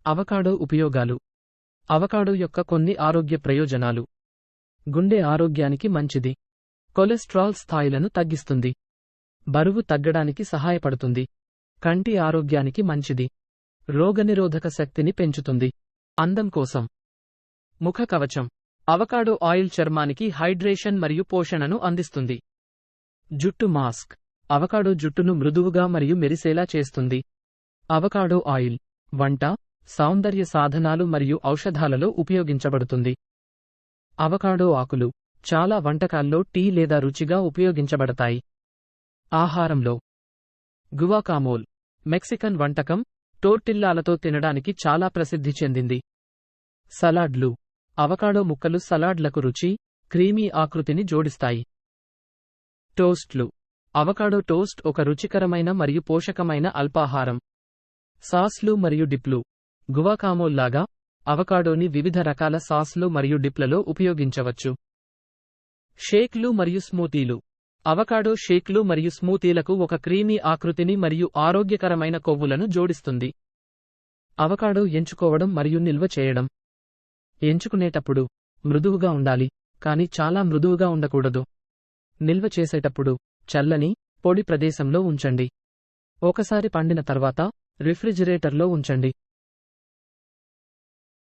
Avocado ఉపయోగాలు. Avocado యొక్క కొన్ని ఆరోగ్య ప్రయోజనాలు. గుండె ఆరోగ్యానికి మంచిది. కొలెస్ట్రాల్ స్థాయిలను తగ్గిస్తుంది. బరువు తగ్గడానికి సహాయపడుతుంది. కంటి ఆరోగ్యానికి మంచిది. రోగనిరోధక శక్తిని పెంచుతుంది. అందం కోసం. ముఖ కవచం. అవకాడో ఆయిల్ చర్మానికి హైడ్రేషన్ మరియు పోషణను అందిస్తుంది. జుట్టు మాస్క్. అవకాడో జుట్టును మృదువుగా మరియు మెరిసేలా చేస్తుంది. అవకాడో ఆయిల్ వంట, సౌందర్య సాధనాలు మరియు ఔషధాలలో ఉపయోగించబడుతుంది. అవకాడో ఆకులు చాలా వంటకాల్లో టీ లేదా రుచిగా ఉపయోగించబడతాయి. ఆహారంలో గువాకామోల్ మెక్సికన్ వంటకం, టోర్టిల్లాలతో తినడానికి చాలా ప్రసిద్ధి చెందింది. సలాడ్లు. అవకాడో ముక్కలు సలాడ్లకు రుచి, క్రీమీ ఆకృతిని జోడిస్తాయి. టోస్ట్లు. అవకాడో టోస్ట్ ఒక రుచికరమైన మరియు పోషకమైన అల్పాహారం. సాస్లు మరియు డిప్లు. గువాకామోల్ లాగా అవకాడోని వివిధ రకాల సాస్లు మరియు డిప్లలో ఉపయోగించవచ్చు. షేక్లు మరియు స్మూతీలు. అవకాడో షేక్లు మరియు స్మూతీలకు ఒక క్రీమీ ఆకృతిని మరియు ఆరోగ్యకరమైన కొవ్వులను జోడిస్తుంది. అవకాడో ఎంచుకోవడం మరియు నిల్వ చేయడం. ఎంచుకునేటప్పుడు మృదువుగా ఉండాలి, కానీ చాలా మృదువుగా ఉండకూడదు. నిల్వ చేసేటప్పుడు చల్లని, పొడి ప్రదేశంలో ఉంచండి. ఒకసారి పండిన తర్వాత రిఫ్రిజిరేటర్లో ఉంచండి.